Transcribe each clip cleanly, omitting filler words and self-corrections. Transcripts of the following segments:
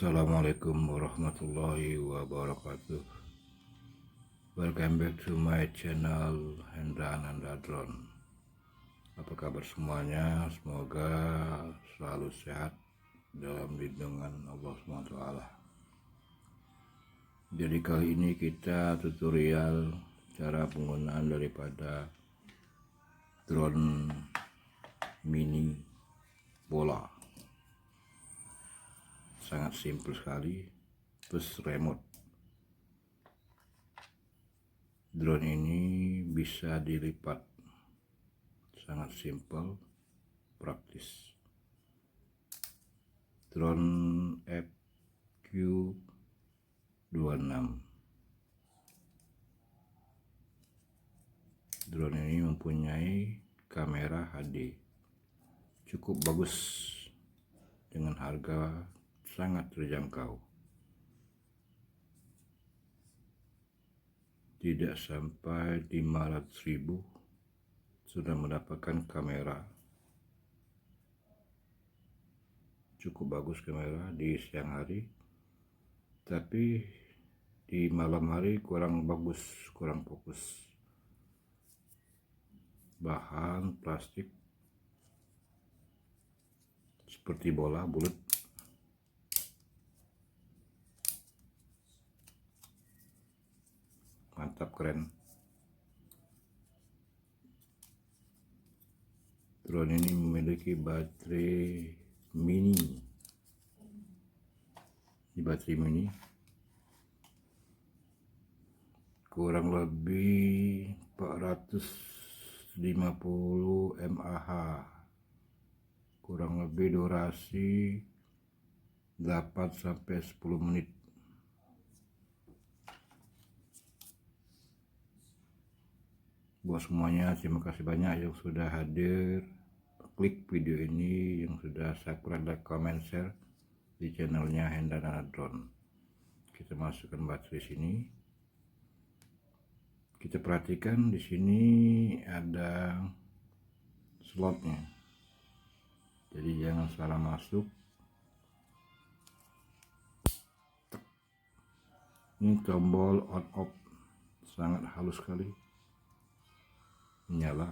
Assalamualaikum warahmatullahi wabarakatuh. Welcome back to my channel Hendra Ananda Drone. Apa kabar semuanya? Semoga selalu sehat dalam lindungan Allah SWT. Jadi kali ini kita tutorial cara penggunaan daripada drone mini bola. Sangat simpel sekali, plus remote. Drone ini bisa dilipat, sangat simpel, praktis. Drone FQ26. Drone ini mempunyai kamera HD, cukup bagus dengan harga sangat terjangkau. Tidak sampai 500.000 sudah mendapatkan kamera. Cukup bagus kamera di siang hari, tapi di malam hari kurang bagus, kurang fokus. Bahan plastik seperti bola bulat. Mantap, keren. Drone ini memiliki baterai mini. Di baterai mini kurang lebih 450 mAh. Kurang lebih durasi 8-10 menit. Buat semuanya, terima kasih banyak yang sudah hadir, klik video ini, yang sudah subscribe, like, comment, share di channelnya Hendra Ananda Drone. Kita masukkan baterai sini. Kita perhatikan di sini ada slotnya. Jadi jangan salah masuk. Ini tombol on off, sangat halus sekali. Nyala,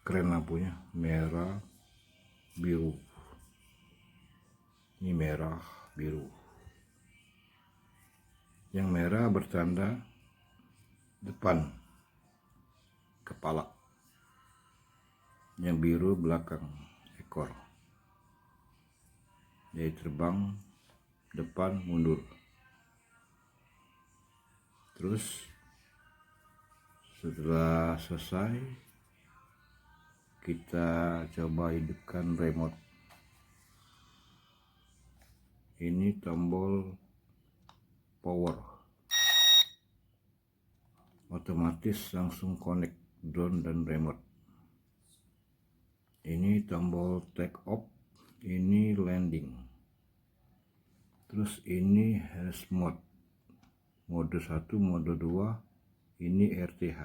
keren lampunya, merah biru. Ini merah biru. Yang merah bertanda depan kepala, yang biru belakang ekor. Jadi terbang depan mundur. Terus setelah selesai, kita coba hidupkan remote. Ini tombol power, otomatis langsung connect drone dan remote. Ini tombol take off, ini landing. Terus ini harsh mode, mode 1, mode 2. Ini RTH.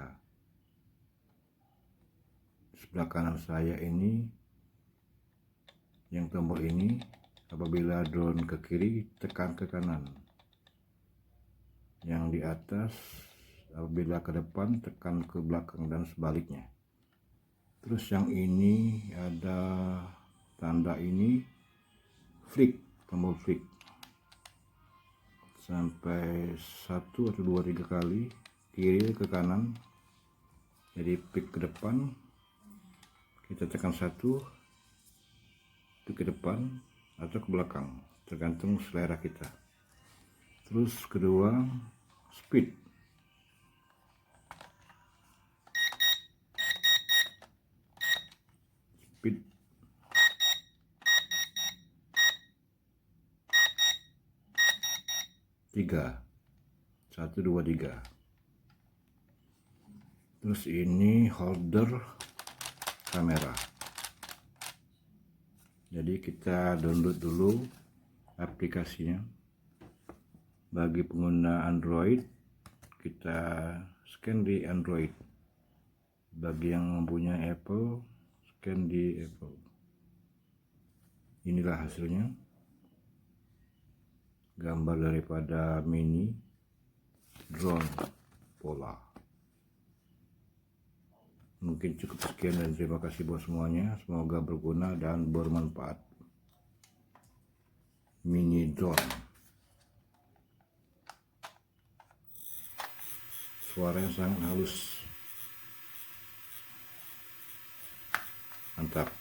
Sebelah kanan saya ini, yang tombol ini, apabila drone ke kiri tekan ke kanan. Yang di atas apabila ke depan tekan ke belakang, dan sebaliknya. Terus yang ini ada tanda ini flick, tombol flick. Sampai 1 atau 2, 3 kali kiri ke kanan. Jadi pick ke depan, kita tekan 1, itu ke depan atau ke belakang, tergantung selera kita. Terus kedua, speed. Speed 3, 1, 2, 3. Terus ini holder kamera. Jadi kita download dulu aplikasinya. Bagi pengguna Android, kita scan di Android. Bagi yang mempunyai Apple, scan di Apple. Inilah hasilnya. gambar daripada mini drone bola. Mungkin cukup sekian dan terima kasih buat semuanya, semoga berguna dan bermanfaat. Mini drone, suaranya sangat halus, mantap,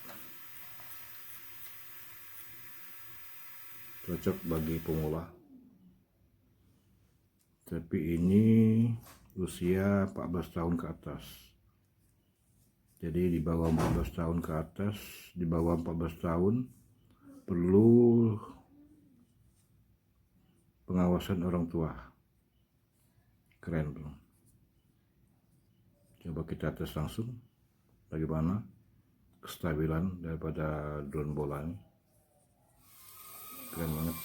cocok bagi pemula. Tapi ini usia 14 tahun ke atas. Jadi di bawah 14 tahun ke atas, di bawah 14 tahun perlu pengawasan orang tua. Keren bro. Coba kita tes langsung bagaimana kestabilan daripada drone bola ini. Keren banget.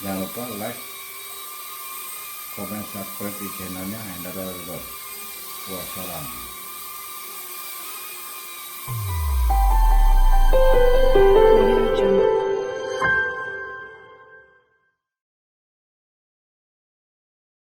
Jangan lupa like, komen, subscribe di channelnya Hendra Redot. Wassalam.